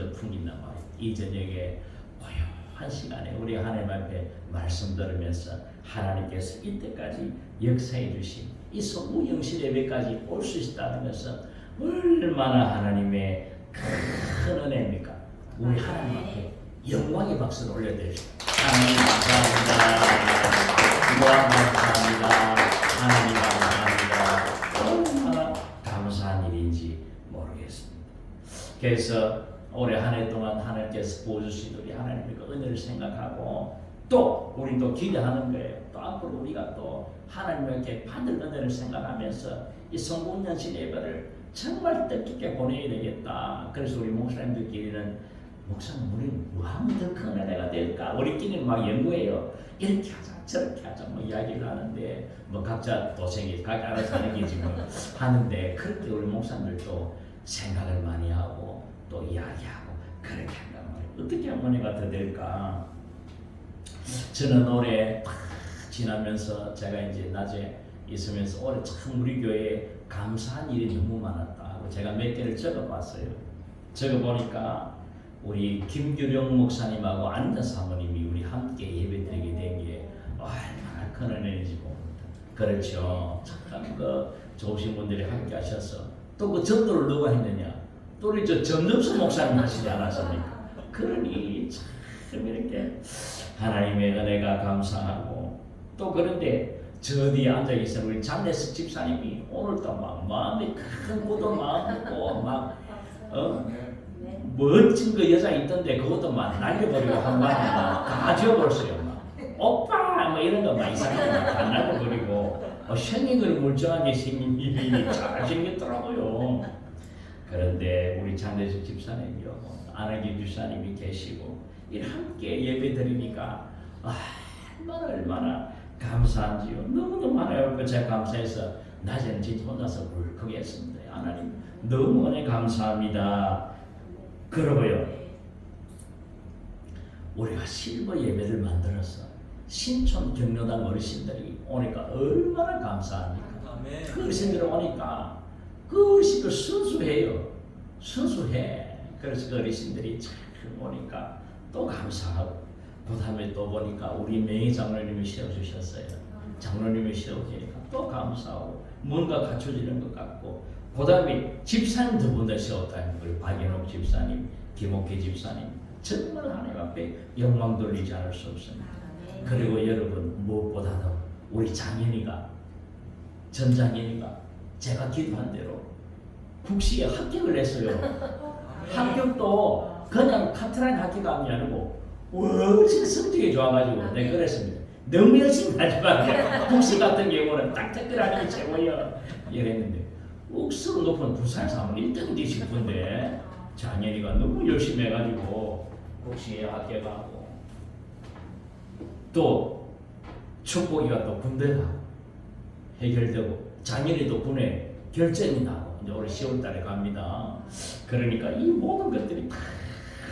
진짜 풍긴단 말이에요. 이 저녁에 고요한 시간에 우리 하나님 앞에 말씀 들으면서 하나님께서 이때까지 역사해 주신 이 성부영신 예배까지 올 수 있다는 것은 얼마나 하나님의 큰 은혜입니까? 우리 하나님 앞에 영광의 박수를 올려드립시다. 하나님 감사합니다. 무한 감사합니다. 하나님 감사합니다. 얼마나 감사한 일인지 모르겠습니다. 그래서 올해 한 해 동안 하나님께서 보여주신 우리 하나님의 그 은혜를 생각하고 또 우리도 기대하는 거예요. 또 앞으로 우리가 또 하나님께 받을 은혜를 생각하면서 이 성공연신 예배를 정말 뜻깊게 보내야 되겠다. 그래서 우리 목사님들끼리는 목사님 우리는 뭐하면 더 큰 은혜가 될까? 우리끼리는 막 연구해요. 이렇게 하자 저렇게 하자 뭐 이야기를 하는데 뭐 각자 도생이 각자 알아서 하는 게지 뭐 하는데 그렇게 우리 목사님들도 생각을 많이 하고 또 이야기하고 그렇게 한단 말이에요. 어떻게 하면 은혜가 더 될까? 저는 올해 지나면서 제가 이제 낮에 있으면서 올해 참 우리 교회에 감사한 일이 너무 많았다. 제가 몇 개를 적어봤어요. 적어보니까 우리 김규령 목사님하고 안다 사모님이 우리 함께 예배드리게 된 게 얼마나 큰 은혜인지 봅니다. 그렇죠. 참 그 좋으신 분들이 함께 하셔서 또 그 전도를 누가 했느냐? 또 우리 저 전점수 목사님 하시지 않았습니까? 그러니 참 이렇게 하나님의 은혜가 감사하고 또 그런데 저 뒤에 앉아 계신 우리 장례석 집사님이 오늘도 막 마음이 큰 고도 마음고 막 멋진 그 여자 있던데 그것도 막 날려버리고 한 번에 다 지워버렸어요. 막 오빠 뭐 이런 거 막 이상하게 다 날려버리고 생긴을 멀쩡하게 생긴 이름이 잘 생겼더라고요. 그런데 우리 장례석 집사님이요 안하기 집사님이 계시고 이렇게 함께 예배 드리니까 얼마나 감사한지요. 너무너무 하나님 제가 감사해서 낮에는 진짜 혼자서 울컥 했습니다. 하나님 너무 은혜 감사합니다. 그러고요 우리가 실버 예배를 만들어서 신촌 경로당 어르신들이 오니까 얼마나 감사합니까? 그 어르신들 오니까 그 어르신들 순수해요. 순수해. 그래서 그 어르신들이 참 오니까 또 감사하고 그 다음에 또 보니까 우리 맹희 장로님이 세워주셨어요. 장로님이 세워주니까 또 감사하고 뭔가 갖춰지는 것 같고 그 다음에 집사님 두 분 다 세웠다는 거예요. 박인옥 집사님, 김옥희 집사님 정말 하나님 앞에 영광 돌리지 않을 수 없습니다. 그리고 여러분 무엇보다도 우리 장현이가 전장현이가 제가 기도한 대로 국시에 합격을 했어요. 합격도 그냥 카트라인 합격이 아니고 훨씬 성적이 좋아가지고 내가 그랬습니다. 너무 열심히 하지 말고 국시 같은 경우는 딱딱하는 게 최고예요. 이랬는데 억수로 높은 부산 사문 1등 되신 분데 장현이가 너무 열심히 해가지고 국시에 합격하고 또 축복이가 또 군대가 해결되고 장현이도 군에 결전이 나고 이제 올해 10월달에 갑니다. 그러니까 이 모든 것들이 다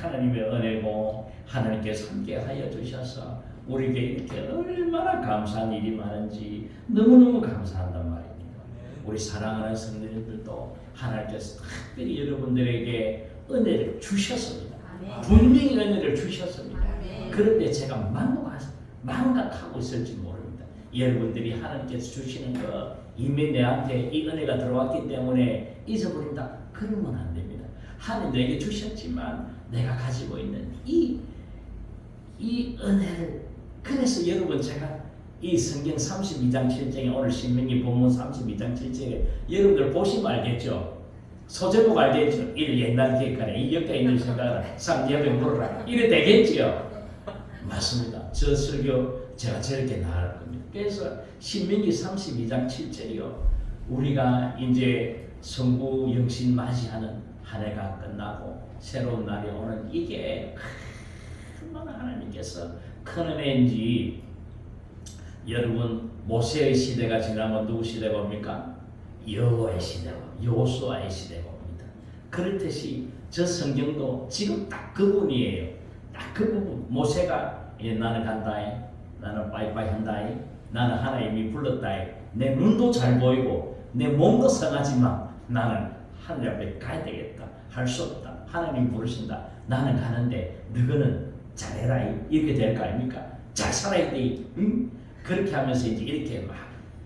하나님의 은혜고 하나님께서 함께 하여 주셔서 우리에게 이렇게 얼마나 감사한 일이 많은지 너무너무 감사한단 말입니다. 우리 사랑하는 성도님들도 하나님께서 특별히 여러분들에게 은혜를 주셨습니다. 분명히 은혜를 주셨습니다. 그런데 제가 망각하고 있을지 모릅니다. 여러분들이 하나님께서 주시는 거 이미 내한테 이 은혜가 들어왔기 때문에 잊어버린다. 그러면 안 됩니다. 하나님 내게 주셨지만 내가 가지고 있는 이 은혜를 그래서 여러분 제가 이 성경 32장 7장에 오늘 신명기 본문 32장 7장에 여러분들 보시면 알겠죠. 소제목 알겠죠. 이 옛날 기획하네. 이 옆에 있는 생각을 상대방에 물어라. 이래 되겠죠. 맞습니다. 저 설교 제가 저렇게 나갈 겁니다. 그래서 신명기 32장 7절이요. 우리가 이제 성부 영신 맞이하는 한 해가 끝나고 새로운 날이 오는 이게 얼마나 하나님께서 큰 은혜인지 여러분 모세의 시대가 지나면 누구 시대 봅니까? 여호와의 시대고 여호수아의 시대 봅니다. 그렇듯이 저 성경도 지금 딱 그분이에요. 딱 그 부분 모세가 나는 간다이 나는 빠이빠이 한다이 나는 하나님이 불렀다이 내 눈도 잘 보이고 내 몸도 성하지만 나는 하늘 앞에 가야 되겠다 할 수 없다 하나님 부르신다. 나는 가는데 너희는 잘해라. 이렇게 될 거 아닙니까? 잘 살아야 돼. 응? 그렇게 하면서 이제 이렇게 막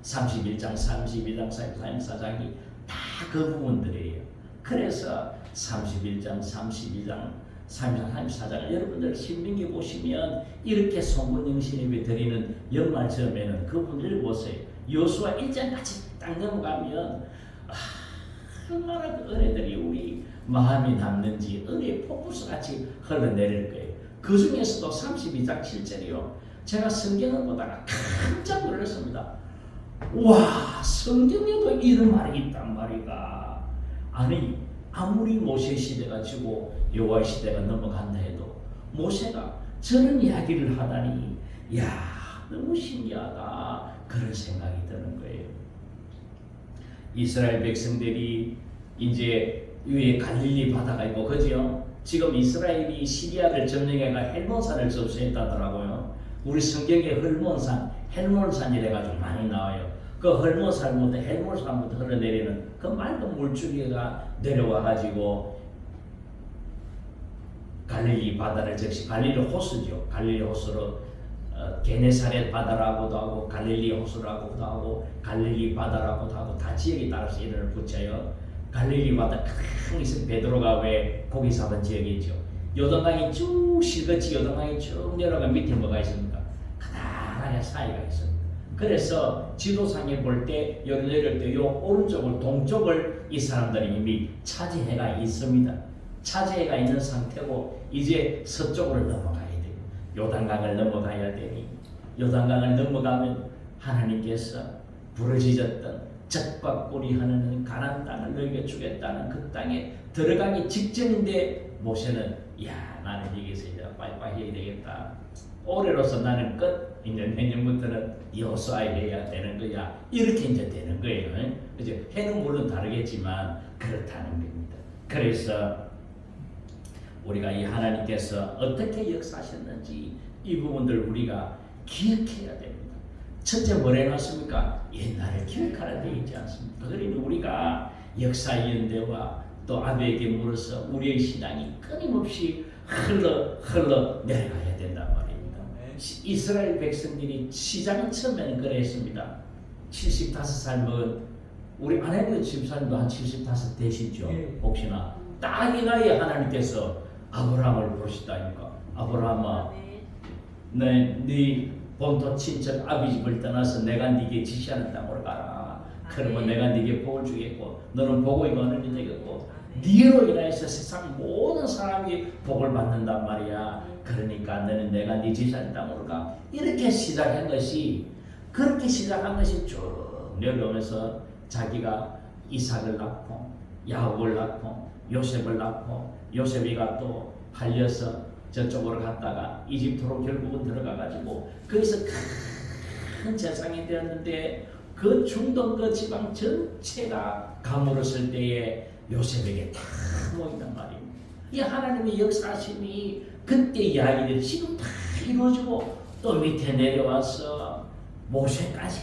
31장, 32장, 34장이 다 그 부분들이에요. 그래서 31장, 32장, 33장, 34장을 여러분들 신명기 보시면 이렇게 송구영신 예배 드리는 연말 즈음에는 그분들 보세요. 여호수아 1장까지 딱 넘어가면 얼마나 그 은혜들이 우리 마음이 남는지 은혜의 폭포수같이 흘러내릴 거예요. 그 중에서도 32장 7절이요. 제가 성경을 보다가 깜짝 놀랐습니다. 와, 성경에도 이런 말이 있단 말이다. 아니, 아무리 모세 시대가 지고 여호와 시대가 넘어간다 해도 모세가 저런 이야기를 하다니, 야, 너무 신기하다. 그런 생각이 드는 거예요. 이스라엘 백성들이 이제 위에 갈릴리 바다가 있고, 그죠? 지금 이스라엘이 시리아를 점령해가 헬몬산을 접수했다더라고요. 우리 성경에 헬몬산이래가지고 많이 나와요. 그 헬몬산부터 흘러내리는 그 맑은 물줄기가 내려와가지고 갈릴리 바다를 적시, 갈릴리 호수죠. 갈릴리 호수로 게네사렛 바다라고도 하고 갈릴리 호수라고도 하고 갈릴리 바다라고도 하고 다 지역에 따라서 이름을 붙여요. 갈릴리 바다 큰 있은 베드로가 왜 고기 잡은 지역이 있죠. 요단강이 쭉 실같이 요단강이 쭉 내려가 밑에 뭐가 있습니까? 가다하게 사이가 있습니다. 그래서 지도상에 볼 때 여기 내릴 때 요 오른쪽을 동쪽을 이 사람들이 이미 차지해가 있습니다. 차지해가 있는 상태고 이제 서쪽으로 넘어가야 돼요. 요단강을 넘어가야 되니 요단강을 넘어가면 하나님께서 부르짖었던 젖과 꿀이 흐르는 가나안 땅을 너희에게 주겠다는 그 땅에 들어가기 직전인데 모세는 야, 나는 여기서 이제 빠이빠이 해야 되겠다. 올해로서 나는 끝. 이제 내년부터는 여호수아에 해야 되는 거야. 이렇게 이제 되는 거예요. 이제 해는 물론 다르겠지만 그렇다는 겁니다. 그래서 우리가 이 하나님께서 어떻게 역사하셨는지 이 부분들 우리가 기억해야 됩니다. 첫째 뭐라 해놨습니까? 옛날을 기억하라 되어 있지 않습니까? 그러니 우리가 역사연대와 또 아베에게 물어서 우리의 신앙이 끊임없이 흘러 내려가야 된단 말입니다. 이스라엘 백성들이 시작은 처음에는 그랬습니다. 75살 먹은 우리 아내도 집사님도 한 75 되시죠? 혹시나 딱 이 나이에 하나님께서 아브라함을 부르시다니까. 아브라함아, 네 본토 친척 아비 집을 떠나서 내가 네게 지시하는 땅으로 가라. 그러면 내가 네게 복을 주겠고 너는 복의 근원이 되겠고 네로 인하여서 세상 모든 사람이 복을 받는단 말이야. 그러니까 너는 내가 네 지시하는 땅으로 가. 이렇게 시작한 것이, 그렇게 시작한 것이 쭉 내려오면서 자기가 이삭을 낳고 야곱을 낳고 요셉을 낳고 요셉이가 또 팔려서 저쪽으로 갔다가 이집트로 결국은 들어가가지고 거기서 큰 재상이 되었는데 그 중동 그 지방 전체가 가물었을 때에 요셉에게 다 모인단 말입니다. 이 하나님의 역사심이 그때 이야기들이 지금 다 이루어지고 또 밑에 내려와서 모세까지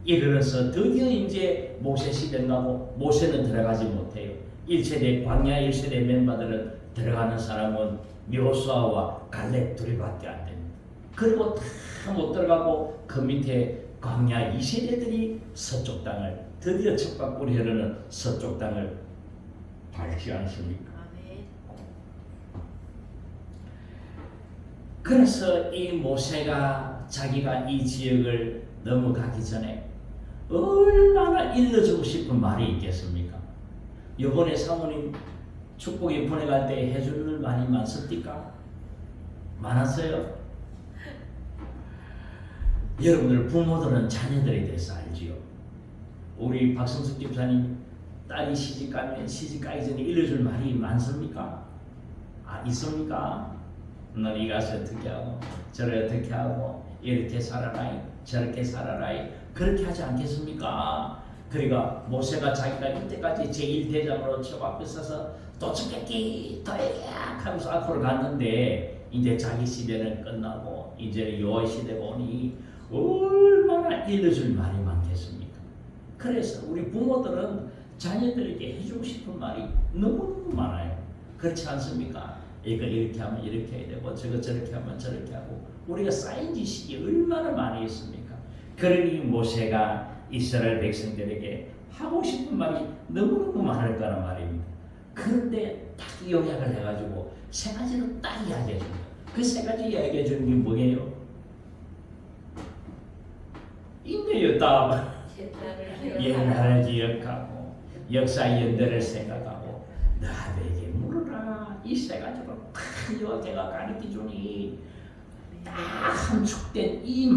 이르러서 드디어 이제 모세 시대가고 모세는 들어가지 못해요. 1세대 광야 1세대 멤버들은 들어가는 사람은 여호수아와 갈렙 둘이밖에 안 됩니다. 그리고 다 못 들어가고 그 밑에 광야 2세대들이 서쪽 땅을 드디어 젖과 꿀이 흐르는 서쪽 땅을 밟지 않습니까? 그래서 이 모세가 자기가 이 지역을 넘어가기 전에 얼마나 일러주고 싶은 말이 있겠습니까? 이번에 사모님 축복이 보내갈 때 해주는 일 많이 많습니까? 많았어요? 여러분들 부모들은 자녀들에 대해서 알지요. 우리 박성숙 집사님 딸이 시집가면 시집가기 전에 일러줄 말이 많습니까? 있습니까? 넌 이 가서 어떻게 하고 저를 어떻게 하고 이렇게 살아라 저렇게 살아라 그렇게 하지 않겠습니까? 그러니까 모세가 자기가 이때까지 제1대장으로 저 앞에 서서 도착했기 더해야 하면서 앞으로 갔는데 이제 자기 시대는 끝나고 이제 여호와 시대가 오니 얼마나 일러줄 말이 많겠습니까? 그래서 우리 부모들은 자녀들에게 해주고 싶은 말이 너무너무 많아요. 그렇지 않습니까? 이거 이렇게 하면 이렇게 해야 되고 저거 저렇게 하면 저렇게 하고 우리가 쌓인 지식이 얼마나 많이 있습니까? 그러니 모세가 이스라엘 백성들에게 하고 싶은 말이 너무너무 많을 거란 말입니다. 그런데 딱 요약을 해가지고 세 가지로 딱 이야기해 줍니다. 그 세 가지 이야기해 주는 게 뭐예요? 있네요. 답. 옛날을 기억하고 역사의 연대를 생각하고 나에게 물으라. 이 세 가지로 딱 요약해가 가르쳐 주니 딱 함축된 이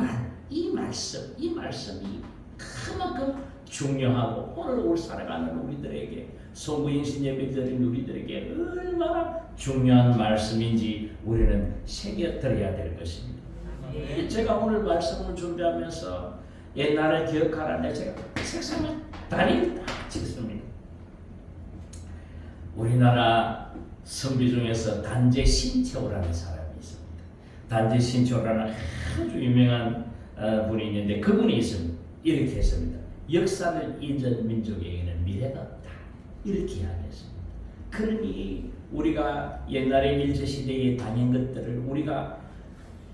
말씀이 그만큼 중요하고 오늘 살아가는 우리들에게 송구인신 예배드린 우리들에게 얼마나 중요한 말씀인지 우리는 새겨들어야 될 것입니다. 제가 오늘 말씀을 준비하면서 옛날을 기억하라는데 제가 책상에 다리를 딱 쳤습니다. 우리나라 선비 중에서 단재 신채호라는 사람이 있습니다. 단재 신채호라는 아주 유명한 분이 있는데 그분이 있습니다. 이렇게 했습니다. 역사를 잊은 민족에게는 미래가 없다. 이렇게 이야기했습니다. 그러니 우리가 옛날에 일제시대에 다닌 것들을 우리가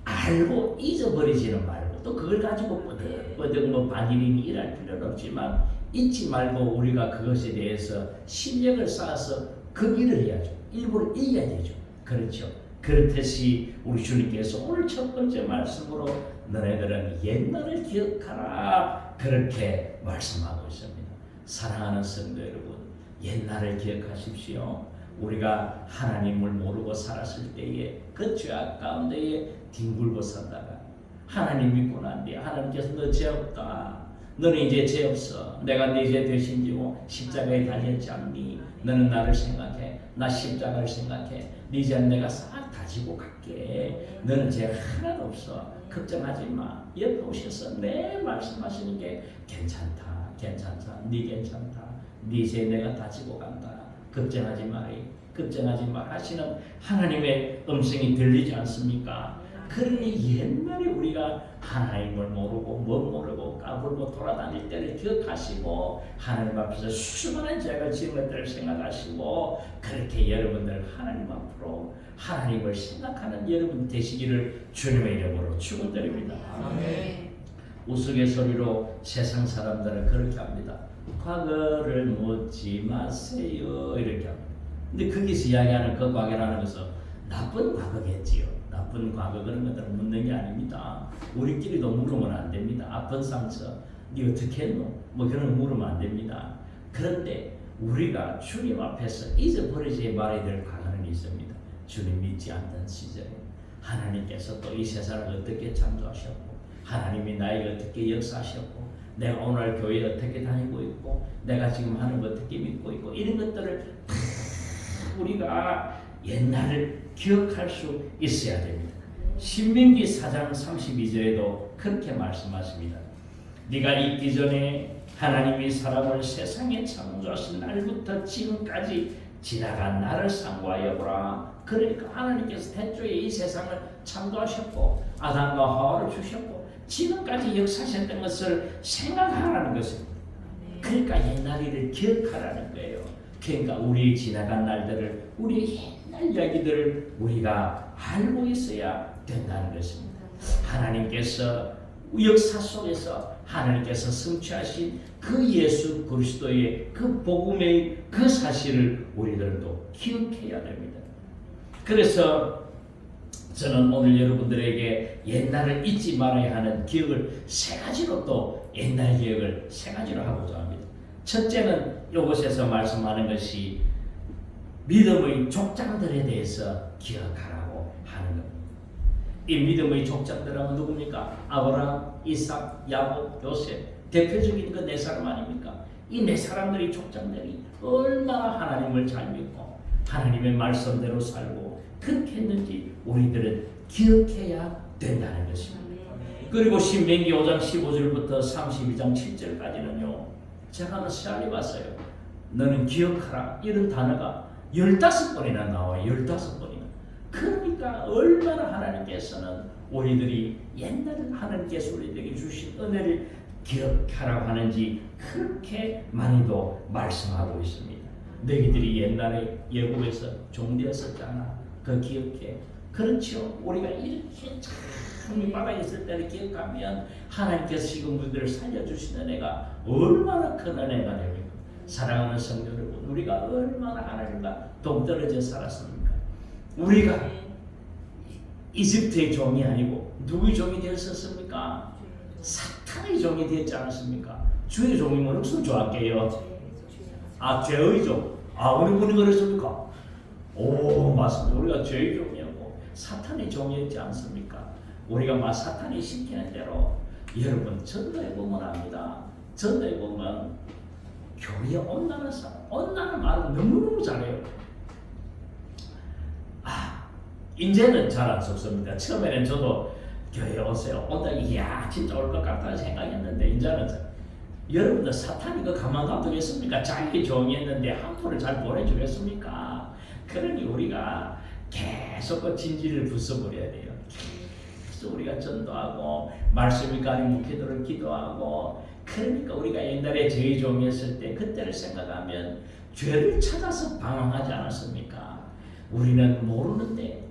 알고 잊어버리지는 말고 또 그걸 가지고 뻗어뻗어 뭐 반일이니 일할 필요는 없지만 잊지 말고 우리가 그것에 대해서 실력을 쌓아서 그 일을 해야죠. 일부러 이겨야 되죠. 그렇죠. 그렇듯이 우리 주님께서 오늘 첫 번째 말씀으로 너네들은 옛날을 기억하라 그렇게 말씀하고 있습니다. 사랑하는 성도 여러분, 옛날을 기억하십시오. 우리가 하나님을 모르고 살았을 때에 그 죄악 가운데에 뒹굴고 살다가 하나님 믿고 난 뒤에 하나님께서 너 죄 없다. 너는 이제 죄 없어. 내가 네 죄 대신 지고 십자가에 달렸지 않니? 너는 나를 생각해. 나 십자가를 생각해. 네 죄는 내가 싹 다 지고 갈게. 너는 죄 하나도 없어. 걱정하지 마. 옆에 오셔서 내 말씀하시는 게 괜찮다. 괜찮다. 네 괜찮다. 네 죄 내가 다 지고 간다. 걱정하지 마리. 걱정하지 마 하시는 하나님의 음성이 들리지 않습니까? 그러니 옛날에 우리가 하나님을 모르고 못 모르고 까불고 돌아다닐 때를 기억하시고 하나님 앞에서 수많은 죄를 지은 것들을 생각하시고 그렇게 여러분들 하나님 앞으로 하나님을 생각하는 여러분 되시기를 주님의 이름으로 축원드립니다. 아멘. 우스갯소리로 세상 사람들은 그렇게 합니다. 과거를 묻지 마세요 이렇게 합니다. 근데 거기서 이야기하는 그 과거라는 것은 나쁜 과거겠지요. 나쁜 과거 그런 것들을 묻는 게 아닙니다. 우리끼리도 물으면 안 됩니다. 아픈 상처, 네 어떻게 했노? 뭐 그런 거 물으면 안 됩니다. 그런데 우리가 주님 앞에서 잊어버리지 말아야 될 과거는 있습니다. 주님 믿지 않던 시절에 하나님께서 또 이 세상을 어떻게 창조하셨고 하나님이 나에게 어떻게 역사하셨고 내가 오늘 교회에 어떻게 다니고 있고 내가 지금 하는 거 어떻게 믿고 있고 이런 것들을 다 우리가 옛날을 기억할 수 있어야 됩니다. 신명기 4장 32절에도 그렇게 말씀하십니다. 네가 있기 전에 하나님이 사람을 세상에 창조하신 날부터 지금까지 지나간 날을 상고하여 보라. 그러니까 하나님께서 태초에 이 세상을 창조하셨고 아담과 하와를 주셨고 지금까지 역사하셨던 것을 생각하라는 것입니다. 그러니까 옛날 일을 기억하라는 거예요. 그러니까 우리 지나간 날들을 우리 옛날 이야기들을 우리가 알고 있어야 된다는 것입니다. 하나님께서 역사 속에서 하나님께서 성취하신 그 예수 그리스도의 그 복음의 그 사실을 우리들도 기억해야 됩니다. 그래서 저는 오늘 여러분들에게 옛날을 잊지 말아야 하는 기억을 세 가지로 또 옛날 기억을 세 가지로 하고자 합니다. 첫째는 이곳에서 말씀하는 것이 믿음의 족장들에 대해서 기억하라고 하는 겁니다. 이 믿음의 족장들은 누굽니까? 아브라함, 이삭, 야곱, 요셉 대표적인 그 네 사람 아닙니까? 이 네 사람들의 족장들이 얼마나 하나님을 잘 믿고 하나님의 말씀대로 살고 그렇게 했는지 우리들은 기억해야 된다는 것입니다. 그리고 신명기 5장 15절부터 32장 7절까지는요. 제가 시간이 봤어요. 너는 기억하라. 이런 단어가 15번이나 나와요. 15번이나. 그러니까 얼마나 하나님께서는 우리들이 옛날 하나님께서 우리에게 주신 은혜를 기억하라고 하는지 그렇게 많이도 말씀하고 있습니다. 너희들이 옛날에 예굽에서 종되었었잖아. 그 기억해. 그렇죠. 우리가 이렇게 참 바닥에 있을 때를 기억하면 하나님께서 지금 우리들을 살려주시는 은혜가 얼마나 큰 은혜가 됩니까? 사랑하는 성도 여러분, 우리가 얼마나 하나님과 동떨어져 살았습니까? 우리가 이집트의 종이 아니고 누구의 종이 되었었습니까? 사탄의 종이 되었지 않았습니까? 주의 종이면 무슨 좋았게요? 죄의 종. 우리 분이 그랬습니까? 오, 맞습니다. 우리가 죄의 종이었고 사탄의 종이었지 않습니까? 우리가 사탄이 시키는 대로, 여러분 전도에 보면 압니다. 전도에 보면 교회에 온다는 사람, 온다는 말은 너무너무 잘해요. 이제는 잘 안 속습니다. 처음에는 저도 교회에 오세요. 온다, 이야 진짜 올 것 같다는 생각했는데, 이제는 여러분들 사탄이 가만 놔두겠습니까? 자기 종이었는데 한 푼을 잘 보내주겠습니까? 그러니 우리가 계속 그 진지를 부숴버려야 돼요. 계속 우리가 전도하고 말씀이 가리면 기도를 기도하고. 그러니까 우리가 옛날에 죄의 종이었을 때 그때를 생각하면 죄를 찾아서 방황하지 않았습니까? 우리는 모르는데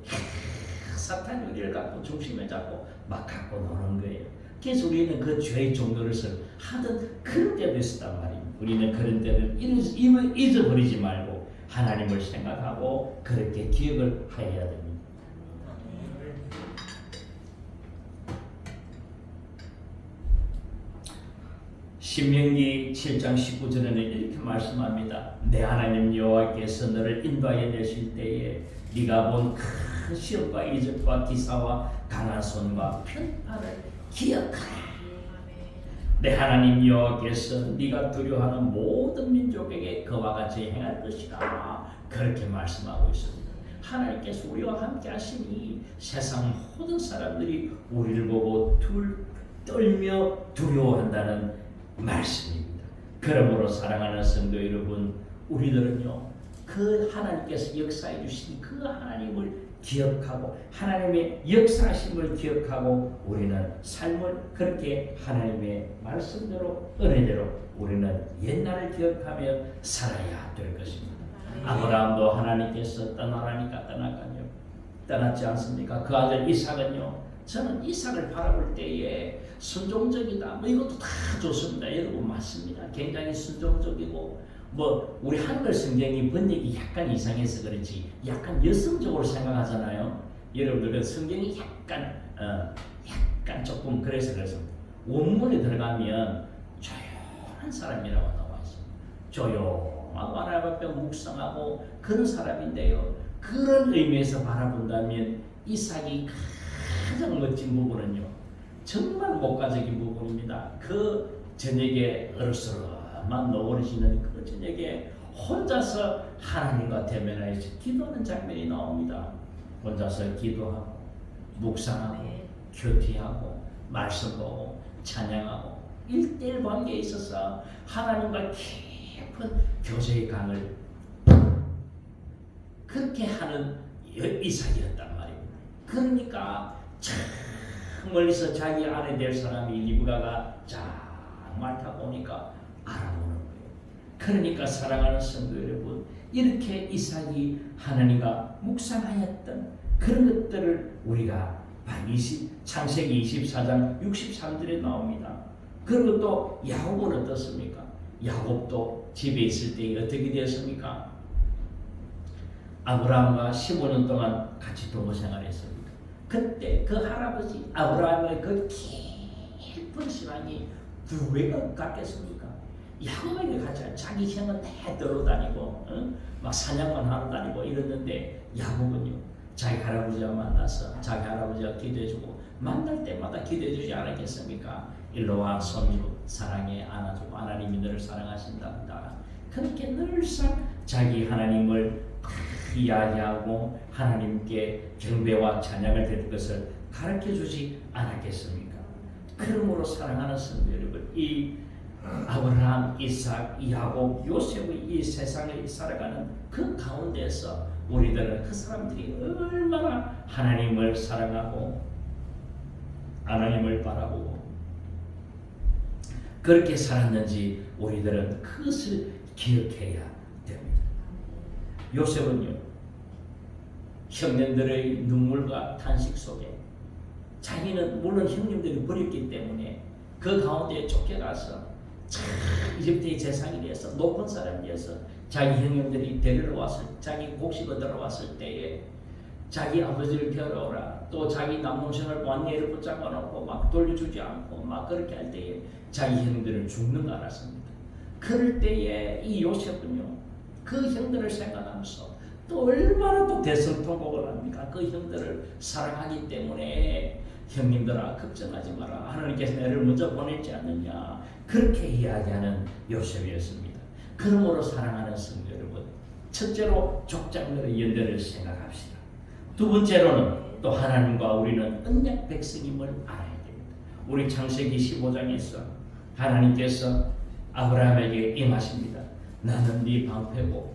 사탄이 우리를 갖고 중심을 잡고 막 갖고 노는 거예요. 그래서 우리는 그 죄의 종노릇을 하던 그런 때도 있었단 말이에요. 우리는 그런 때를 잊어버리지 말고 하나님을 생각하고 그렇게 기억을 해야 됩니다. 신명기 7장 19절에는 이렇게 말씀합니다. 내 하나님 여호와께서 너를 인도하여 내실 때에 네가 본 큰 시험과 이적과 기사와 강한 손과 편파를 기억하라. 내 하나님 여호와께서 네가 두려워하는 모든 민족에게 그와 같이 행할 것이다. 그렇게 말씀하고 있습니다. 하나님께서 우리와 함께 하시니 세상 모든 사람들이 우리를 보고 떨며 두려워한다는 말씀입니다. 그러므로 사랑하는 성도 여러분, 우리들은요 그 하나님께서 역사해 주신 그 하나님을 기억하고 하나님의 역사하심을 기억하고 우리는 삶을 그렇게 하나님의 말씀대로 은혜대로 우리는 옛날을 기억하며 살아야 될 것입니다. 아브라함도 하나님께서 떠나라니까 떠났거든요. 떠났지 않습니까? 그 아들 이삭은요, 저는 이삭을 바라볼 때에 순종적이다. 이것도 다 좋습니다. 여러분 맞습니다. 굉장히 순종적이고 우리 한글 성경이 번역이 약간 이상해서 그렇지 약간 여성적으로 생각하잖아요. 여러분들 성경이 약간 조금 그래서 원문에 들어가면 조용한 사람이라고 나와 있어요. 조용하고 하나님 앞에 묵상하고 그런 사람인데요. 그런 의미에서 바라본다면 이삭이 가장 멋진 부분은요, 정말 목가적인 부분입니다. 그 저녁에 어르스름한 노을이 지는 그 저녁에 혼자서 하나님과 대면하여서 기도하는 장면이 나옵니다. 혼자서 기도하고 묵상하고 교태하고 말씀 보고 찬양하고 1:1 관계에 있어서 하나님과 깊은 교제의 강을 그렇게 하는 이삭이었단 말입니다. 그러니까 참 멀리서 자기 아내 될 사람이 리브가가 정말 타고 오니까 알아보는 거예요. 그러니까 사랑하는 성도 여러분, 이렇게 이삭이 하나님과 묵상하였던 그런 것들을 우리가 창세기 24장 63절에 나옵니다. 그리고 또 야곱은 어떻습니까? 야곱도 집에 있을 때 어떻게 되었습니까? 아브라함과 15년 동안 같이 동거 생활했습니다. 그때 그 할아버지 아브라함의 그 깊은 신앙이 누구에게 같겠습니까? 야곱에게 같이 자기 형은 다 돌아다니고 막 사냥만 하러 다니고 이랬는데 야곱은요 자기 할아버지와 만나서 자기 할아버지가 기도해주고 만날 때마다 기도해주지 않았겠습니까? 일로와 손주 사랑해 안아주고 하나님이 너를 사랑하신답니다. 그렇게 늘상 자기 하나님을 이야기하고 하나님께 경배와 찬양을 드릴 것을 가르쳐주지 않았겠습니까? 그러므로 사랑하는 성도 여러분, 이 아브라함, 이삭, 야곱, 요셉의 이 세상을 살아가는 그 가운데서 우리들은 그 사람들이 얼마나 하나님을 사랑하고 하나님을 바라보고 그렇게 살았는지 우리들은 그것을 기억해야 됩니다. 요셉은요, 형님들의 눈물과 탄식 속에 자기는 물론 형님들이 버렸기 때문에 그 가운데 쫓겨가서 이집트의 재상이 되어서 높은 사람이 되어서 자기 형님들이 데리러 왔을, 자기 곡식을 들어왔을 때에 자기 아버지를 데려오라, 또 자기 남동생을 왕예를 붙잡아 놓고 막 돌려주지 않고 막 그렇게 할 때에 자기 형들은 죽는 거 알았습니다. 그럴 때에 이 요셉은요, 그 형들을 생각하면서 또 얼마나 또 대성통곡을 합니까? 그 형들을 사랑하기 때문에 형님들아 걱정하지 마라, 하나님께서 나를 먼저 보냈지 않느냐, 그렇게 이야기하는 요셉이었습니다. 그러므로 사랑하는 성도 여러분, 첫째로 족장들의 연대를 생각합시다. 두 번째로는 또 하나님과 우리는 언약 백성임을 알아야 됩니다. 우리 창세기 15장에서 하나님께서 아브라함에게 임하십니다. 나는 네 방패고,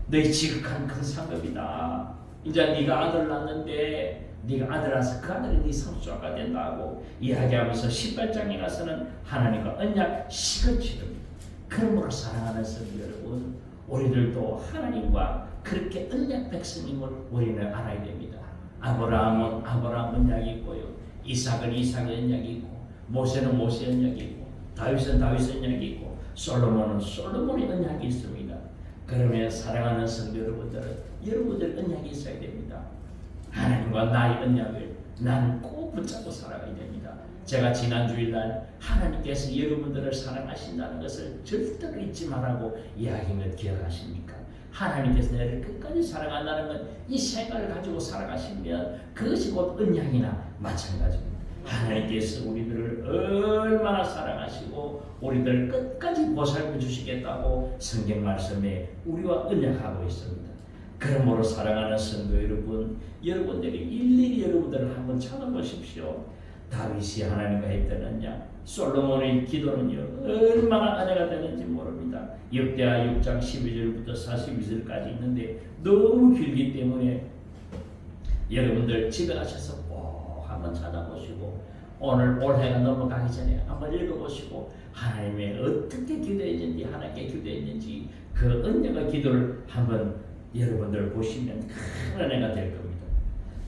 너희 지극한 큰 상급이다. 이제 네가 아들 낳는데 네가 아들 낳아서 그 아들이 네 상속자가 된다고 이야기하면서 18장에 가서는 하나님과 언약 식을 치릅니다. 그러므로 사랑하는 성도 여러분, 우리들도 하나님과 그렇게 언약 백성임을 우리는 알아야 됩니다. 아브라함은 아브라함 언약이 있고요, 이삭은 이삭의 언약이 있고, 모세는 모세 언약이 있고, 다윗은 다윗 언약이 있고, 솔로몬은 솔로몬의 언약이 있습니다. 그러면 사랑하는 성도 여러분들은 여러분들 언약이 있어야 됩니다. 하나님과 나의 언약을 나는 꼭 붙잡고 살아가야 됩니다. 제가 지난 주일날 하나님께서 여러분들을 사랑하신다는 것을 절대로 잊지 말라고 이야기한 것 기억하십니까? 하나님께서 나를 끝까지 사랑한다는 건 이 생각을 가지고 살아가시면 그것이 곧 언약이나 마찬가지입니다. 하나님께서 우리들을 얼마나 사랑하시고 우리들을 끝까지 보살펴 주시겠다고 성경 말씀에 우리와 언약하고 있습니다. 그러므로 사랑하는 성도 여러분, 여러분들이 일일이 여러분들을 한번 찾아보십시오. 다윗이 하나님과 했던 언약, 솔로몬의 기도는요 얼마나 은혜가 되는지 모릅니다. 역대하 6장 12절부터 42절까지 있는데 너무 길기 때문에 여러분들 집에 가셔서 꼭 한번 찾아보시고 오늘 올해가 넘어가기 전에 한번 읽어보시고 하나님의 어떻게 기도했는지, 하나님께 기도했는지 그 언약의 기도를 한번 여러분들 보시면 큰 은혜가 될 겁니다.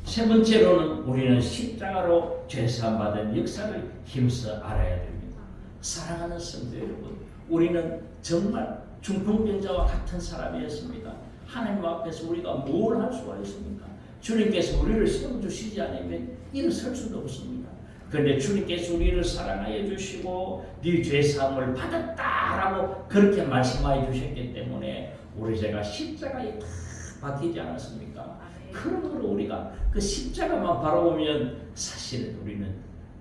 세 번째로는 우리는 십자가로 죄사함 받은 역사를 힘써 알아야 됩니다. 사랑하는 성도 여러분, 우리는 정말 중풍병자와 같은 사람이었습니다. 하나님 앞에서 우리가 뭘 할 수가 있습니까? 주님께서 우리를 세워주시지 않으면 일어설 수도 없습니다. 그런데 주님께서 우리를 사랑하여 주시고 네 죄사함을 받았다라고 그렇게 말씀하여 주셨기 때문에 우리 죄가 십자가에 다 박히지 않았습니까? 그러므로 우리가 그 십자가만 바라보면 사실은 우리는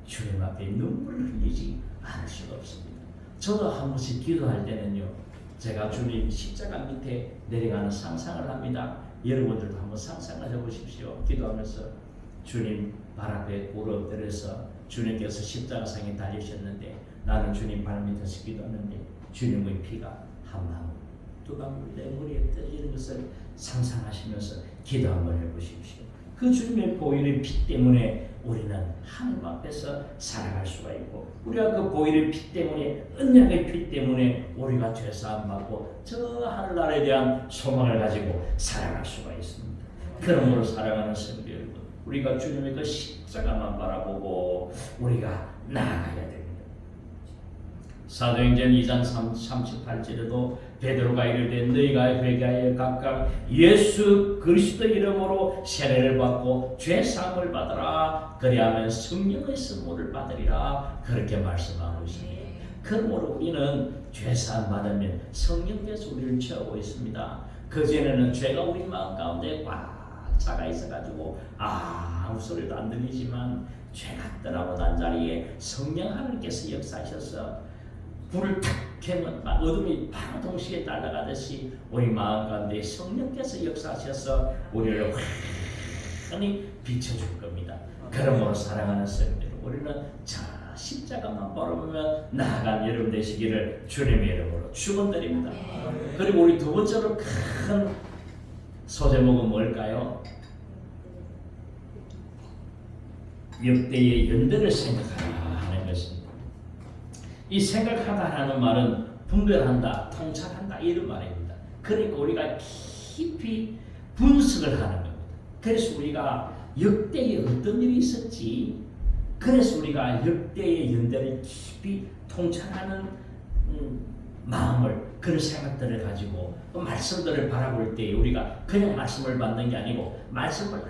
주님 앞에 눈물을 흘리지 않을 수가 없습니다. 저도 한 번씩 기도할 때는요, 제가 주님 십자가 밑에 내려가는 상상을 합니다. 여러분들도 한번 상상을 해보십시오. 기도하면서 주님 발 앞에 꿇어 엎드려서 주님께서 십자가상에 달리셨는데 나는 주님 발 밑에서 기도하는데 주님의 피가 한 방울 두 방울 내 머리에 떨어지는 것을 상상하시면서 기도 한번 해보십시오. 그 주님의 보혈의 피 때문에 우리는 하나님 앞에서 살아갈 수가 있고, 우리가 그 보혈의 피 때문에, 언약의 피 때문에 우리가 죄사함 받고 저 하늘나라에 대한 소망을 가지고 살아갈 수가 있습니다. 그러므로 사랑하는 성도 여러분, 우리가 주님의 그 십자가만 바라보고 우리가 나아가야 됩니다. 사도행전 2장 38절에도 베드로가 이르되 너희가 회개하여 각각 예수 그리스도 이름으로 세례를 받고 죄사함을 받으라, 그리하면 성령의 선물을 받으리라, 그렇게 말씀하고 있습니다. 그러므로 우리는 죄사함 받으면 성령께서 우리를 채우고 있습니다. 그전에는 죄가 우리 마음 가운데 꽉 차가 있어가지고 아무 소리도 안 들리지만 죄가 떠나고 난 자리에 성령 하나님께서 역사하셔서 불을 탁 켜면 어둠이 바로 동시에 날아가듯이 우리 마음 가운데 성령께서 역사하셔서 우리를 환히 비춰줄 겁니다. 그러므로 사랑하는 성도들, 우리는 자 십자가만 바라보면 나아간 여러분 되시기를 주님의 이름으로 축원드립니다. 그리고 우리 두 번째로 큰 소제목은 뭘까요? 역대의 연대를 생각하라 하는 것입니다. 이 생각하다라는 말은 분별한다, 통찰한다 이런 말입니다. 그러니까 우리가 깊이 분석을 하는 겁니다. 그래서 우리가 역대에 어떤 일이 있었지, 그래서 우리가 역대의 연대를 깊이 통찰하는 마음을, 그런 생각들을 가지고 그 말씀들을 바라볼 때 우리가 그냥 말씀을 받는 게 아니고 말씀을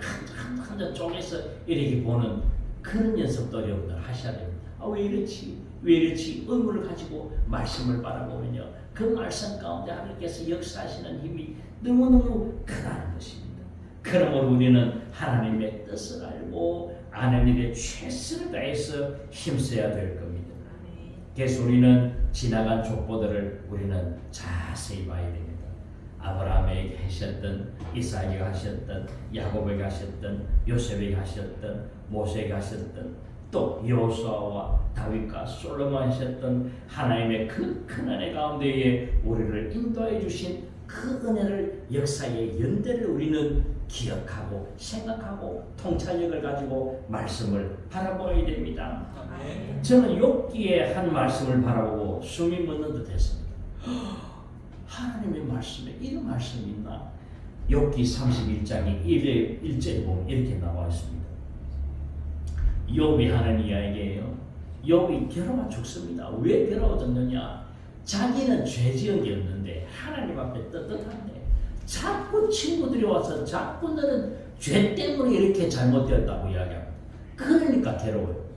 한 점 쪼개서 이렇게 보는 그런 연습도 여러분들 하셔야 됩니다. 왜 이렇지? 왜 이렇지? 의문을 가지고 말씀을 바라보면요, 그 말씀 가운데 하나님께서 역사하시는 힘이 너무너무 크다는 것입니다. 그러므로 우리는 하나님의 뜻을 알고 아는 일에 최선을 다해서 힘써야 될 겁니다. 그래서 우리는 지나간 족보들을 우리는 자세히 봐야 됩니다. 아브라함에게 하셨던, 이삭에게 하셨던, 야곱에게 하셨던, 요셉에게 하셨던, 모세에게 하셨던, 또 여호수아와 다윗과 솔로몬 하셨던 하나님의 그 큰 은혜 가운데에 우리를 인도해 주신 그 은혜를, 역사의 연대를 우리는 기억하고 생각하고 통찰력을 가지고 말씀을 바라보아야 됩니다. 저는 욥기의 한 말씀을 바라보고 숨이 멎는 듯 했습니다. 하나님의 말씀에 이런 말씀이 있나? 욥기 31장의 1절에 보면 이렇게 나와 있습니다. 욥이 하는 이야기예요. 욥이 괴로워 죽습니다. 왜 괴로워졌느냐? 자기는 죄 지은 게 없는데 하나님 앞에 떳떳한데 자꾸 친구들이 와서 자꾸 너는 죄 때문에 이렇게 잘못되었다고 이야기합니다. 그러니까 괴로워요.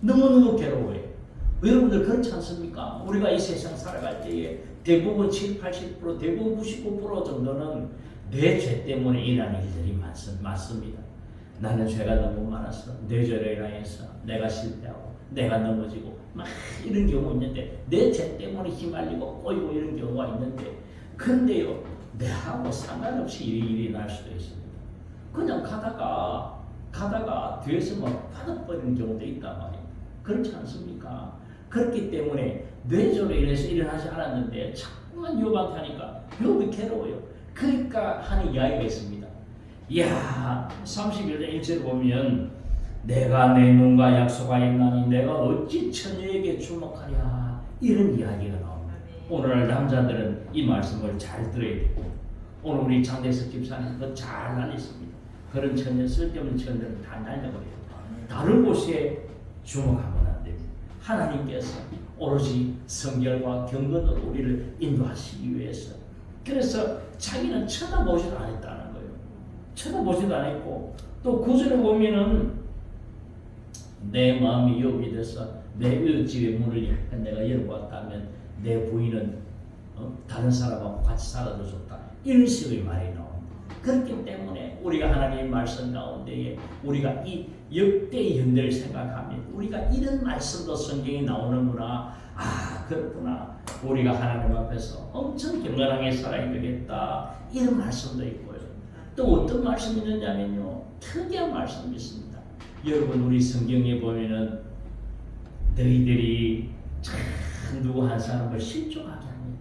너무너무 괴로워요. 여러분들 그렇지 않습니까? 우리가 이 세상 살아갈 때에 대부분 70, 80%, 대부분 99% 정도는 내 죄 때문에 일어나는 일들이 많습니다. 나는 죄가 너무 많아서 뇌절에 인해서 내가 실패하고 내가 넘어지고 막 이런 경우 있는데, 내 죄 때문에 휘말리고 꼬이고 이런 경우가 있는데, 근데요, 내하고 상관없이 일이 날 수도 있습니다. 그냥 가다가 뒤에서 막 받아버리는 경우도 있단 말이에요. 그렇지 않습니까? 그렇기 때문에 뇌절에 인해서 일어나지 않았는데 자꾸만 욥한테 하니까 욥이 괴로워요. 그러니까 하는 이야기가 있습니다. 이야, 31절 1절 보면 내가 내 눈과 약속하였나니 내가 어찌 처녀에게 주목하랴, 이런 이야기가 나옵니다. 오늘날 남자들은 이 말씀을 잘 들어야 되고, 오늘 우리 장대석 집사님 그거 잘 알렸습니다. 그런 처녀, 쓸데없는 처녀를 다 날려버려요. 다른 곳에 주목하면 안 됩니다. 하나님께서 오로지 성결과 경건으로 우리를 인도하시기 위해서, 그래서 자기는 쳐다보지도 않았다는 거예요. 쳐다보지도 않았고, 또 구절에 보면은 내 마음이 욥이 돼서 내 이웃집의 문을 내가 열어보았다면 내 부인은 다른 사람하고 같이 살아도 좋다, 이런 식의 말이 나옵니다. 그렇기 때문에 우리가 하나님의 말씀 가운데에 우리가 이 역대의 연대를 생각하면 우리가 이런 말씀도 성경에 나오는구나, 그렇구나, 우리가 하나님 앞에서 엄청 경건하게 살아야 되겠다, 이런 말씀도 있고요. 또 어떤 말씀이 있느냐면요, 특이한 말씀이 있습니다. 여러분, 우리 성경에 보면은 너희들이 참 누구 한 사람을 실족하게 하니,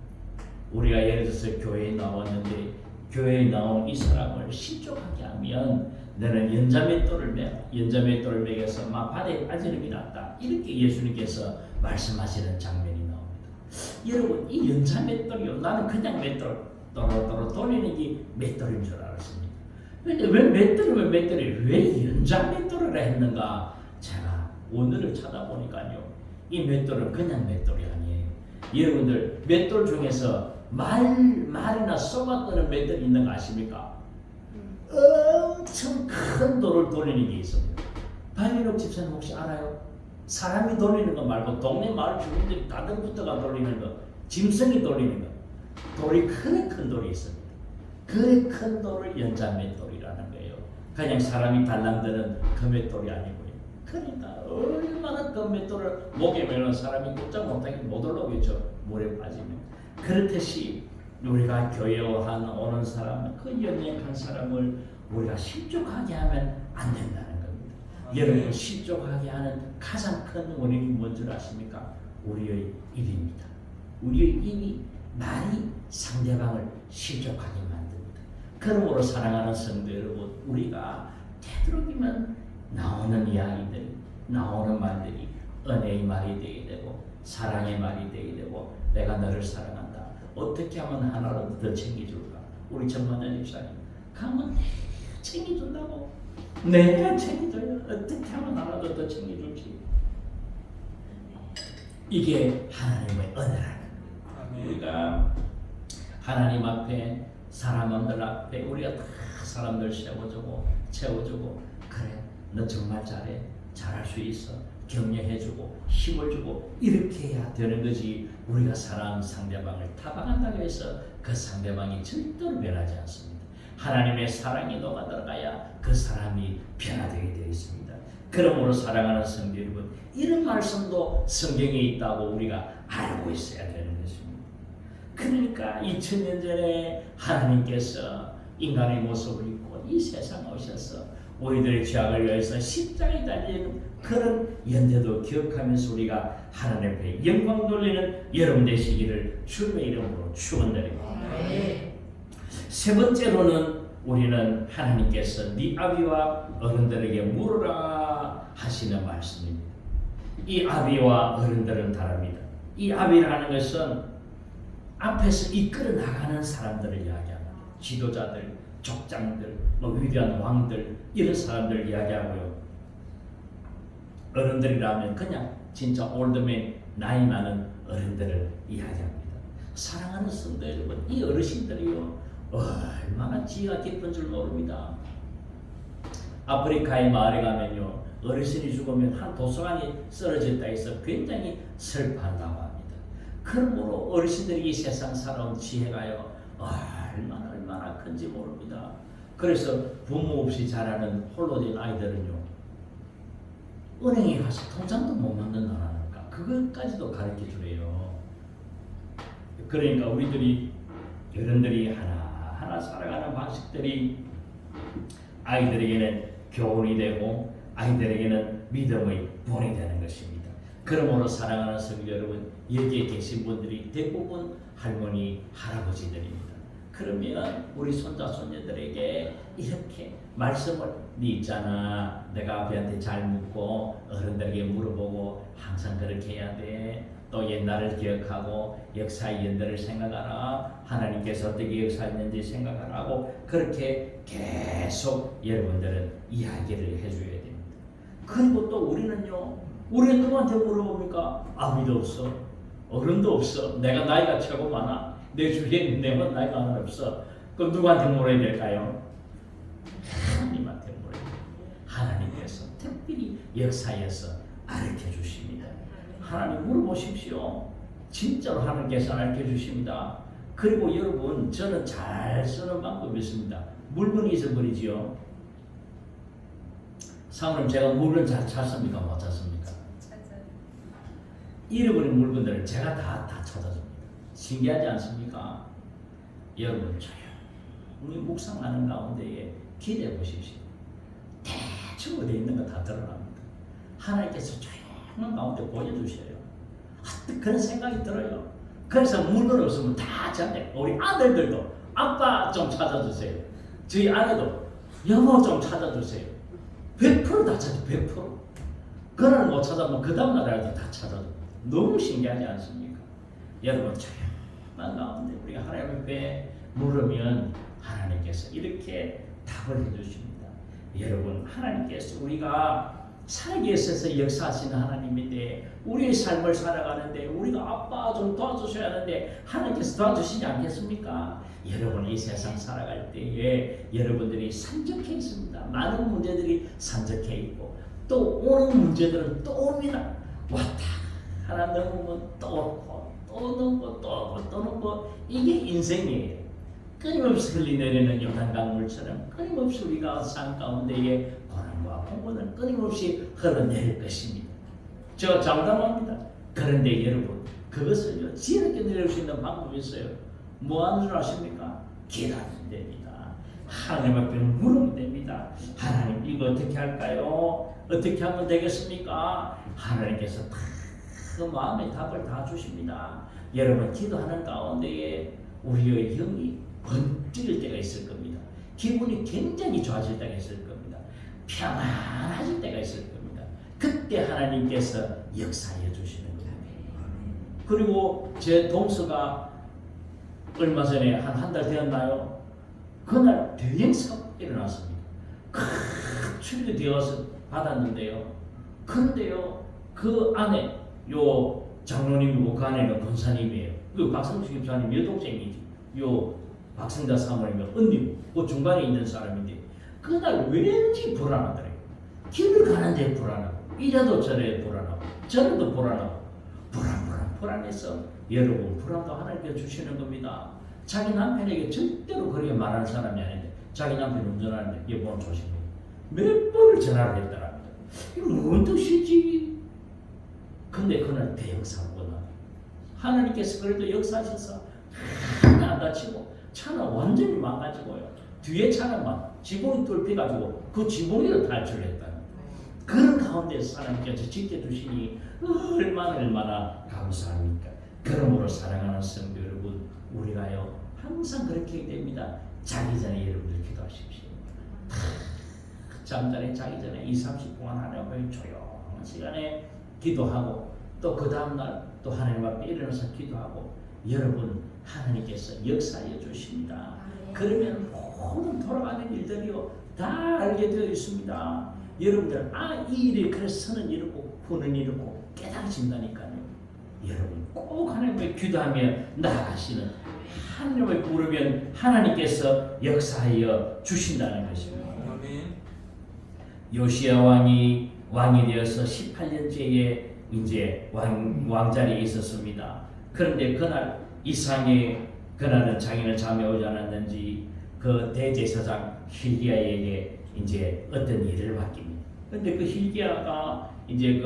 우리가 예를 들어서 교회에 나왔는데 교회에 나온 이 사람을 실족하게 하면 너는 연자맷돌을 매겨서 막 바다에 빠지는 게 낫다, 이렇게 예수님께서 말씀하시는 장면이 나옵니다. 여러분, 이 연자맷돌이요, 나는 그냥 맷돌 또로 돌리는 게 맷돌인 줄 알았습니다. 그런데 왜 맷돌이 왜 연자맷돌을 했는가? 제가 오늘을 찾아보니까요, 이 맷돌은 그냥 맷돌이 아니에요. 여러분들, 맷돌 중에서 말이나 쏘아뜨는 맷돌이 있는 거 아십니까? 엄청 큰 돌을 돌리는 게 있습니다. 박민옥 집사님 혹시 알아요? 사람이 돌리는 거 말고 동네 마을 주민들이 다들 붙어가 돌리는 거, 짐승이 돌리는 거, 돌이 큰 돌이 있습니다. 그 큰 돌을 연자맷돌이라는 거예요. 그냥 사람이 달랑드는 그 맷돌이 아니고요. 그러니까 얼마나 그 맷돌을 목에 매는 사람이 꼼짝 못하게 못 올라오겠죠, 물에 빠지면. 그렇듯이 우리가 교회에 오는 사람, 그 연약한 사람을 우리가 실족하게 하면 안 된다는 겁니다. 여러분, 실족하게 하는 가장 큰 원인이 뭔 줄 아십니까? 우리의 입입니다. 우리의 입이, 말이 상대방을 실족하게 만듭니다. 그러므로 사랑하는 성도 여러분, 우리가 되도록이면 나오는 이야기들, 나오는 말들이 은혜의 말이 되게 되고 사랑의 말이 되게 되고 내가 너를 사랑한다, 어떻게 하면 하나라도 더 챙겨줄까? 우리 전만년 집사님 가면 챙겨준다고. 내가 챙겨줘요. 어떻게 하면 하나라도 더 챙겨줄지. 이게 하나님의 은혜라는 거예요. 우리가 하나님 앞에 사람들 앞에 우리가 다 사람들 세워주고 채워주고 그래 너 정말 잘해 잘할 수 있어 격려해주고 힘을 주고 이렇게 해야 되는 거지. 우리가 사람 상대방을 타박한다고 해서 그 상대방이 절대로 변하지 않습니다. 하나님의 사랑이 녹아 들어가야 그 사람이 변화되게 되어 있습니다. 그러므로 사랑하는 성도 여러분, 이런 말씀도 성경에 있다고 우리가 알고 있어야 되는 것입니다. 그러니까 2000년 전에 하나님께서 인간의 모습을 입고 이 세상에 오셔서 우리들의 죄악을 위해서 십자가에 달리는 그런 연대도 기억하면서 우리가 하나님 앞에 영광 돌리는 여러분 되시기를 주님의 이름으로 축원드립니다. 세 번째로는 우리는 하나님께서 네 아비와 어른들에게 물으라 하시는 말씀입니다. 이 아비와 어른들은 다릅니다. 이 아비라는 것은 앞에서 이끌어 나가는 사람들을 이야기합니다. 지도자들, 족장들, 위대한 왕들 이런 사람들 이야기하고요. 어른들이라면 그냥 진짜 올드맨 나이 많은 어른들을 이야기합니다. 사랑하는 성도 여러분, 이 어르신들이요 얼마나 지혜가 깊은 줄 모릅니다. 아프리카의 마을에 가면요 어르신이 죽으면 한 도서관이 쓰러졌다 해서 굉장히 슬퍼한다고 합니다. 그러므로 어르신들이 이 세상 살아온 지혜가요 얼마나 큰지 모릅니다. 그래서 부모 없이 자라는 홀로 된 아이들은요 은행에 가서 통장도 못 만든다니까 그것까지도 가르쳐 주래요. 그러니까 우리들이 어른들이 하나하나 살아가는 방식들이 아이들에게는 교훈이 되고 아이들에게는 믿음의 본이 되는 것입니다. 그러므로 사랑하는 성도 여러분, 여기에 계신 분들이 대부분 할머니, 할아버지들입니다. 그러면 우리 손자, 손녀들에게 이렇게 말씀을 네 있잖아 내가 아버지한테 잘 묻고 어른들에게 물어보고 항상 그렇게 해야 돼. 또 옛날을 기억하고 역사의 연대를 생각하라. 하나님께서 어떻게 역사했는지 생각하라 하고 그렇게 계속 여러분들은 이야기를 해줘야 됩니다. 그리고 또 우리는 누구한테 물어봅니까? 아무도 없어. 어른도 없어. 내가 나이가 최고 많아. 내 주위에 내가 나이가 하나 없어. 그럼 누구한테 물어야 될까요? 하나님한테 물어야 돼요. 하나님께서 특별히 역사에서 가르쳐 주십니다. 하나님 물어보십시오. 진짜로 하나님께서 가르쳐 주십니다. 그리고 여러분 저는 잘 쓰는 방법이 있습니다. 물건이 잊어버리지요. 사모님 제가 물건 잘 찾습니까? 못 찾습니까? 잃어버린 물건들을 제가 다 찾아줍니다. 신기하지 않습니까? 여러분 조용히 묵상하는 가운데에 기대해 보십시오. 대충 어디에 있는 거 다 드러납니다. 하나님께서 조용한 가운데 보여주셔요. 그런 생각이 들어요. 그래서 물건 없으면 다 저한테 우리 아들들도 아빠 좀 찾아주세요. 저희 아내도 여보 좀 찾아주세요. 100% 다 찾아 100%. 그날 못 찾아보면 그 다음날에도 다 찾아줘. 너무 신기하지 않습니까? 여러분 조용한 가운데 우리가 하나님 앞에 물으면 하나님께서 이렇게 답을 해주십니다. 여러분 하나님께서 우리가 살기 위해서 역사하시는 하나님인데 우리의 삶을 살아가는데 우리가 아빠 좀 도와주셔야 하는데 하나님께서 도와주시지 않겠습니까? 여러분 이 세상 살아갈 때에 여러분들이 산적해 있습니다. 많은 문제들이 산적해 있고 또 오는 문제들은 또 옵니다. 왔다 하나 넘으면 또 오고 또 넘고 또 오고 또 넘고 이게 인생이에요. 끊임없이 흘리내리는 요단강물처럼 끊임없이 우리가 삶 가운데에 고난과 공고는 끊임없이 흘러내릴 것입니다. 제가 장담합니다. 그런데 여러분 그것을요 지혜롭게 내릴 수 있는 방법이 있어요. 뭐 하는 줄 아십니까? 기도하면 됩니다. 하나님 앞에 물으면 됩니다. 하나님 이거 어떻게 할까요? 어떻게 하면 되겠습니까? 하나님께서 다 그 마음의 답을 다 주십니다. 여러분 기도하는 가운데에 우리의 영이 번뜩일 때가 있을 겁니다. 기분이 굉장히 좋아질 때가 있을 겁니다. 평안해질 때가 있을 겁니다. 그때 하나님께서 역사해 주시는 겁니다. 그리고 제 동서가 얼마 전에 한 달 되었나요? 그날 대형사가 일어났습니다. 큰 출입이 되어서 받았는데요. 그런데요, 그 안에 요 장로님이고 그 안에는 권사님이에요. 그 박성주 집사님 여동생이지. 요 박성자 사모님은 언니고 그 중간에 있는 사람인데 그날 왠지 불안하더래요. 길을 가는데 불안하고 이래도 저래 불안하고 저래도 불안하고 불안해서 여러분 불안도 하나님께 주시는 겁니다. 자기 남편에게 절대로 그렇게 말하는 사람이 아닌데 자기 남편이 운전하는데 여보는 조심해. 몇 번을 전화를 했더랍니다. 이거 뭔 뜻이지? 근데 그날 대형사고가 나. 하나님께서 그래도 역사하셔서 하나 안 다치고 차는 완전히 망가지고요. 뒤에 차는 막 지붕이 뚫혀가지고 그 지붕이도 탈출했다. 그런 가운데서 하나님께서 지켜주시니 얼마나 감사합니까? 그러므로 사랑하는 성도 여러분, 우리가요 항상 그렇게 해야 됩니다. 자기 전에 여러분들 기도하십시오. 잠자리 자기 전에 2-30분 하나님 조용한 시간에 기도하고 또 그 다음날 또 하나님 앞에 일어나서 기도하고 여러분 하나님께서 역사해 주십니다. 그러면 모든 돌아가는 일들이요 다 알게 되어 있습니다. 여러분들 이 일이 그래서 선은 이렇고 후는 이렇고 깨달아진다니까요. 여러분 꼭 하나님께 기도하며 나아가시는 하나님을 부르면 하나님께서 역사하여 주신다는 것입니다. 요시야 왕이 되어서 18년째에 이제 왕자리에 있었습니다. 그런데 그날 이상의 그날은 자기는 잠에 오지 않았는지 그 대제사장 hil기야에게 이제 어떤 일을 맡깁니다. 그런데 그 hil기야가 이제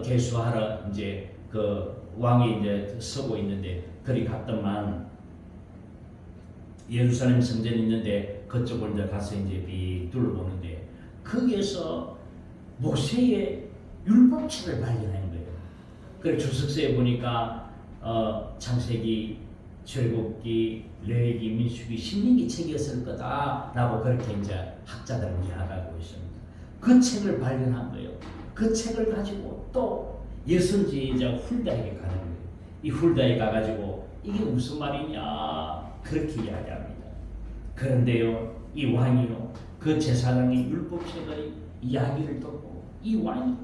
계수하러 이제 그 왕이 이제 서고 있는데 그리 갔더만 예루살렘 성전 있는데 그쪽을 이제 가서 이제 비 둘러보는데 거기에서 모세의 율법책을 발견한 거예요. 그래 주석서에 보니까 창세기, 출애굽기, 레위기, 민수기, 신명기 책이었을 거다라고 그렇게 이제 학자들은 이야기하고 있습니다. 그 책을 발견한 거예요. 그 책을 가지고 또 예선지자 훌다에게 가는 거예요. 이 훌다에 가가지고 이게 무슨 말이냐 그렇게 이야기합니다. 그런데요, 이 왕이요 그 제사장의 율법책의 이야기를 듣고 이 왕이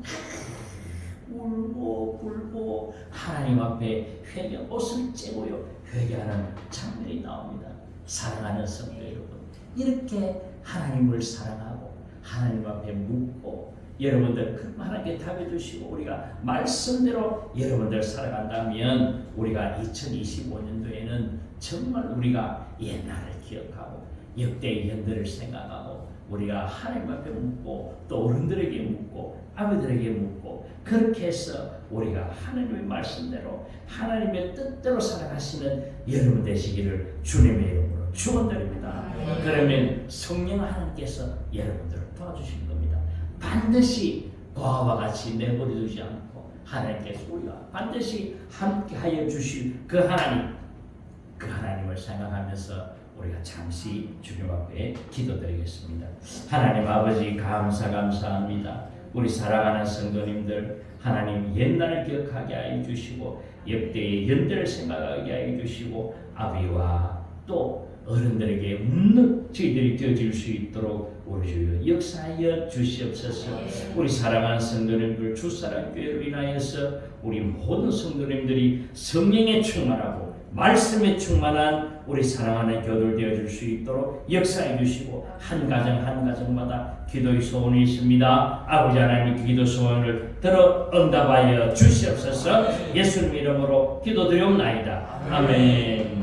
울고 불고 하나님 앞에 옷을 째고요 회개하는 장면이 나옵니다. 사랑하는 성도 여러분, 이렇게 하나님을 사랑하고 하나님 앞에 묻고 여러분들 그 하나님께 답해 주시고 우리가 말씀대로 여러분들 살아간다면 우리가 2025년도에는 정말 우리가 옛날을 기억하고 역대의 연들을 생각하고 우리가 하나님 앞에 묻고 또 어른들에게 묻고 아버지들에게 묻고 그렇게 해서 우리가 하나님의 말씀대로 하나님의 뜻대로 살아가시는 여러분 되시기를 주님의 이름으로 축원드립니다. 그러면 성령 하나님께서 여러분들을 도와주실 겁니다. 반드시 고아와 같이 내버려두지 않고 하나님께서 우리가 반드시 함께하여 주실 그 하나님을 생각하면서 우리가 잠시 주님 앞에 기도드리겠습니다. 하나님 아버지 감사합니다. 우리 사랑하는 성도님들 하나님 옛날을 기억하게 하여 주시고 역대의 연대를 생각하게 하여 주시고 아비와 또 어른들에게 묻는 저희들이 되어질 수 있도록 우리 주여 역사하여 주시옵소서. 우리 사랑하는 성도님들 주사랑교회로 인하여서 우리 모든 성도님들이 성령에 충만하고 말씀에 충만한 우리 사랑하는 교들 되어줄 수 있도록 역사해 주시고 한 가정 한 가정마다 기도의 소원이 있습니다. 아버지 하나님 기도 소원을 들어 응답하여 주시옵소서. 예수님 이름으로 기도드리옵나이다. 아멘.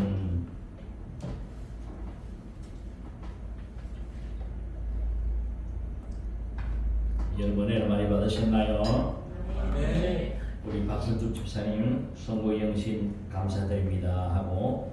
여러분 은혜 많이 받으셨나요? 네. 우리 박선주 집사님 선고 영신 감사드립니다 하고